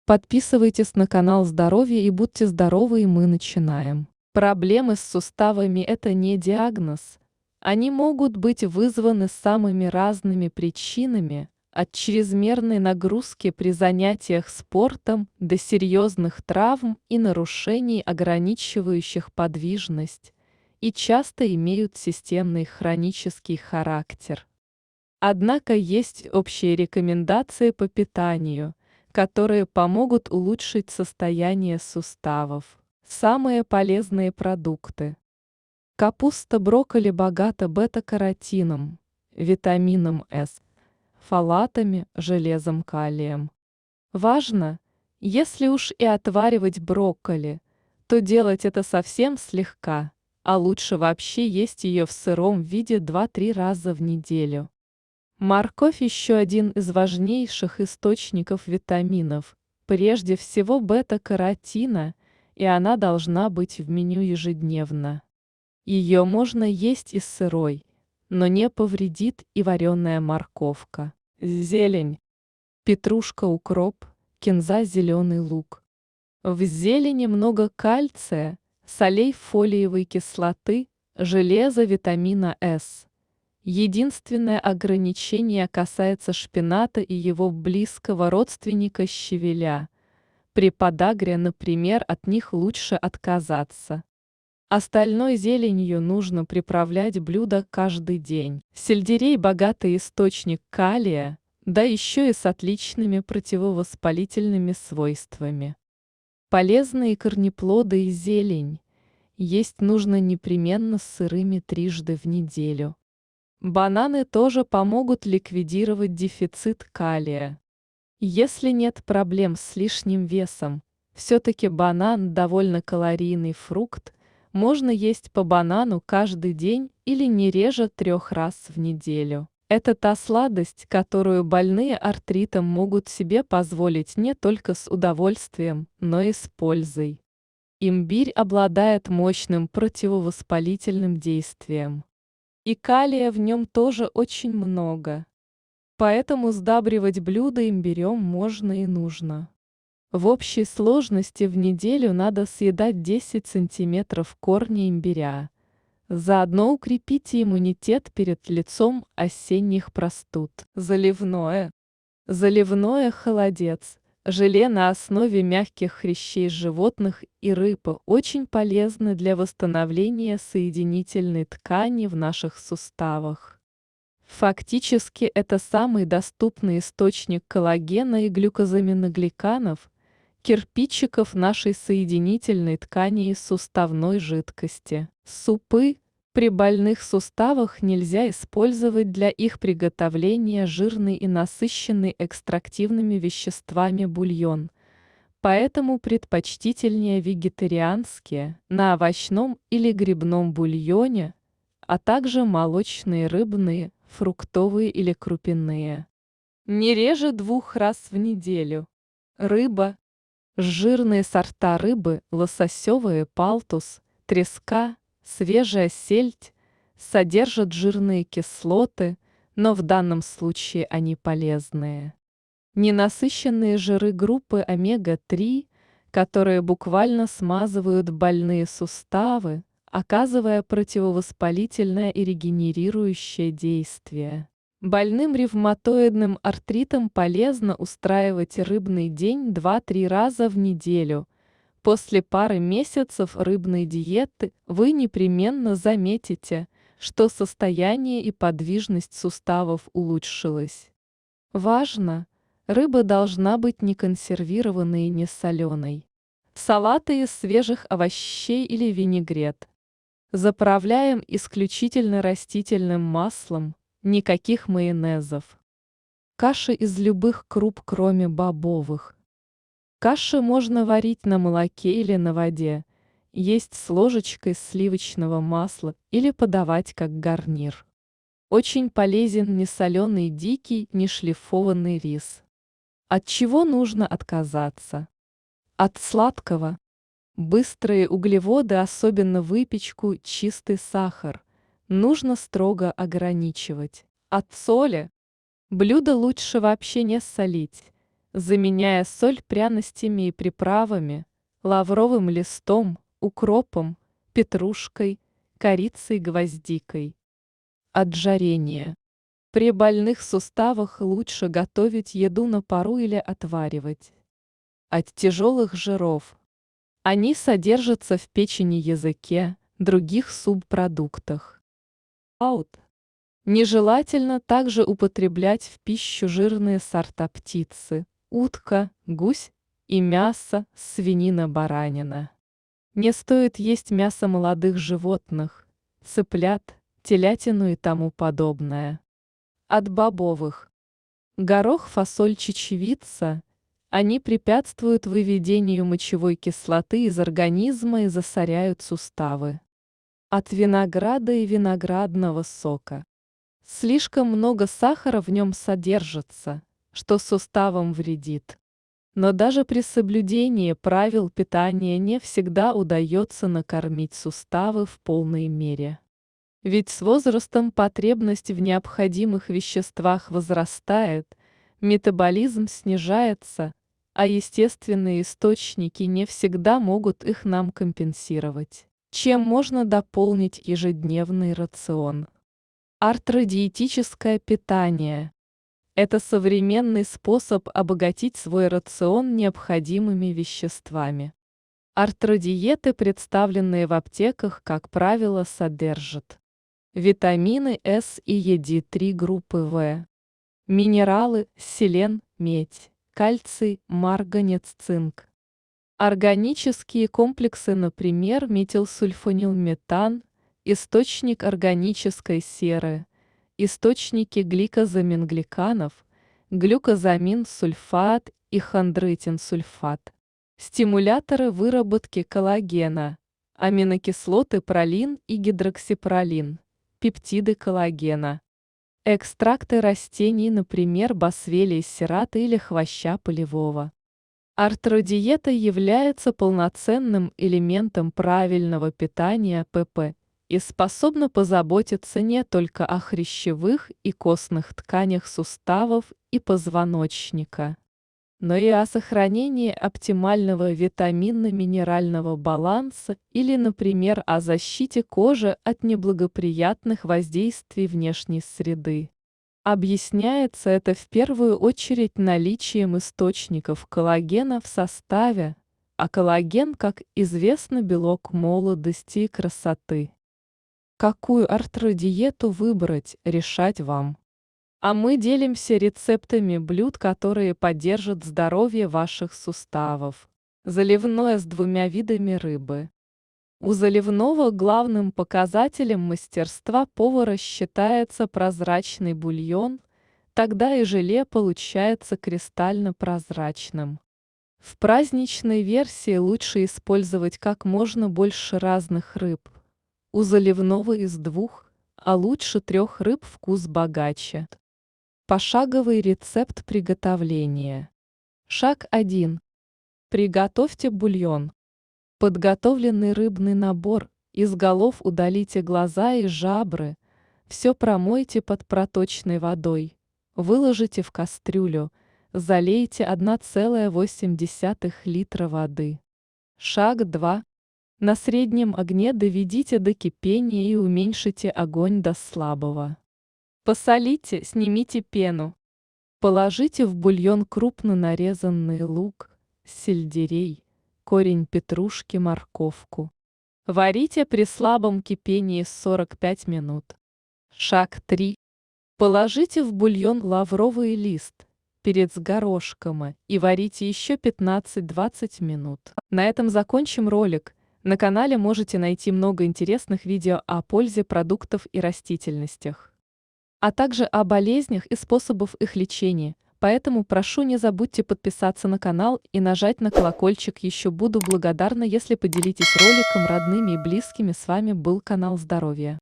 Подписывайтесь на канал Здоровье и будьте здоровы, и мы начинаем. Проблемы с суставами – это не диагноз. Они могут быть вызваны самыми разными причинами, от чрезмерной нагрузки при занятиях спортом до серьезных травм и нарушений, ограничивающих подвижность, и часто имеют системный хронический характер. Однако есть общие рекомендации по питанию, которые помогут улучшить состояние суставов. Самые полезные продукты. Капуста, брокколи богата бета-каротином, витамином С, фолатами, железом, калием. Важно, если уж и отваривать брокколи, то делать это совсем слегка, а лучше вообще есть ее в сыром виде 2-3 раза в неделю. Морковь – еще один из важнейших источников витаминов, прежде всего бета-каротина, и она должна быть в меню ежедневно. Ее можно есть и сырой, но не повредит и вареная морковка. Зелень. Петрушка, укроп, кинза, зеленый лук. В зелени много кальция, солей фолиевой кислоты, железа, витамина С. Единственное ограничение касается шпината и его близкого родственника щавеля. При подагре, например, от них лучше отказаться. Остальной зеленью нужно приправлять блюдо каждый день. Сельдерей – богатый источник калия, да еще и с отличными противовоспалительными свойствами. Полезные корнеплоды и зелень есть нужно непременно с сырыми 3 раза в неделю. Бананы тоже помогут ликвидировать дефицит калия. Если нет проблем с лишним весом, все-таки банан довольно калорийный фрукт, можно есть по банану каждый день или не реже 3 раз в неделю. Это та сладость, которую больные артритом могут себе позволить не только с удовольствием, но и с пользой. Имбирь обладает мощным противовоспалительным действием. И калия в нем тоже очень много. Поэтому сдабривать блюда имбирем можно и нужно. В общей сложности в неделю надо съедать 10 сантиметров корня имбиря. Заодно укрепите иммунитет перед лицом осенних простуд. Заливное. Заливное холодец. Желе на основе мягких хрящей животных и рыбы очень полезны для восстановления соединительной ткани в наших суставах. Фактически это самый доступный источник коллагена и глюкозаминогликанов, кирпичиков нашей соединительной ткани и суставной жидкости. Супы. При больных суставах нельзя использовать для их приготовления жирный и насыщенный экстрактивными веществами бульон, поэтому предпочтительнее вегетарианские, на овощном или грибном бульоне, а также молочные, рыбные, фруктовые или крупяные. Не реже 2 раз в неделю. Рыба. Жирные сорта рыбы, лососевые, палтус, треска, свежая сельдь, содержат жирные кислоты, но в данном случае они полезные. Ненасыщенные жиры группы омега-3, которые буквально смазывают больные суставы, оказывая противовоспалительное и регенерирующее действие. Больным ревматоидным артритом полезно устраивать рыбный день 2-3 раза в неделю. После пары месяцев рыбной диеты вы непременно заметите, что состояние и подвижность суставов улучшилось. Важно! Рыба должна быть не консервированной и не соленой. Салаты из свежих овощей или винегрет. Заправляем исключительно растительным маслом, никаких майонезов. Каши из любых круп, кроме бобовых. Каши можно варить на молоке или на воде, есть с ложечкой сливочного масла или подавать как гарнир. Очень полезен несоленый дикий, нешлифованный рис. От чего нужно отказаться? От сладкого. Быстрые углеводы, особенно выпечку, чистый сахар, нужно строго ограничивать. От соли. Блюдо лучше вообще не солить. заменяя соль пряностями и приправами, лавровым листом, укропом, петрушкой, корицей, гвоздикой. Отжарение. При больных суставах лучше готовить еду на пару или отваривать. От тяжелых жиров. Они содержатся в печени, языке, других субпродуктах. Аут. Нежелательно также употреблять в пищу жирные сорта птицы, утка, гусь и мясо, свинина, баранина. Не стоит есть мясо молодых животных, цыплят, телятину и тому подобное. От бобовых. Горох, фасоль, чечевица. Они препятствуют выведению мочевой кислоты из организма и засоряют суставы. От винограда и виноградного сока. Слишком много сахара в нем содержится, что суставам вредит. Но даже при соблюдении правил питания не всегда удается накормить суставы в полной мере. Ведь с возрастом потребность в необходимых веществах возрастает, метаболизм снижается, а естественные источники не всегда могут их нам компенсировать, чем можно дополнить ежедневный рацион. Артродиетическое питание. Это современный способ обогатить свой рацион необходимыми веществами. Артродиеты, представленные в аптеках, как правило, содержат витамины С и Е3 группы В, минералы селен, медь, кальций, марганец, цинк. Органические комплексы, например, метилсульфонилметан, источник органической серы, источники гликозамингликанов, глюкозамин-сульфат и хондритин-сульфат, стимуляторы выработки коллагена, аминокислоты пролин и гидроксипролин, пептиды коллагена, экстракты растений, например, босвелия серрата или хвоща полевого. Артродиета является полноценным элементом правильного питания ПП и способна позаботиться не только о хрящевых и костных тканях суставов и позвоночника, но и о сохранении оптимального витаминно-минерального баланса или, например, о защите кожи от неблагоприятных воздействий внешней среды. Объясняется это в первую очередь наличием источников коллагена в составе, а коллаген, как известно, белок молодости и красоты. Какую артродиету выбрать, решать вам. А мы делимся рецептами блюд, которые поддержат здоровье ваших суставов. Заливное с 2 видами рыбы. У заливного главным показателем мастерства повара считается прозрачный бульон, тогда и желе получается кристально-прозрачным. В праздничной версии лучше использовать как можно больше разных рыб. У заливного из 2, а лучше 3 рыб вкус богаче. Пошаговый рецепт приготовления. Шаг 1. Приготовьте бульон. Подготовленный рыбный набор, из голов удалите глаза и жабры, все промойте под проточной водой, выложите в кастрюлю, залейте 1,8 литра воды. Шаг 2. На среднем огне доведите до кипения и уменьшите огонь до слабого. Посолите, снимите пену. Положите в бульон крупно нарезанный лук, сельдерей, корень петрушки, морковку. Варите при слабом кипении 45 минут. Шаг 3. Положите в бульон лавровый лист, перец горошком и варите еще 15-20 минут. На этом закончим ролик. На канале можете найти много интересных видео о пользе продуктов и растительностях, а также о болезнях и способах их лечения. Поэтому прошу, не забудьте подписаться на канал и нажать на колокольчик. Еще буду благодарна, если поделитесь роликом родными и близкими. С вами был канал Здоровья.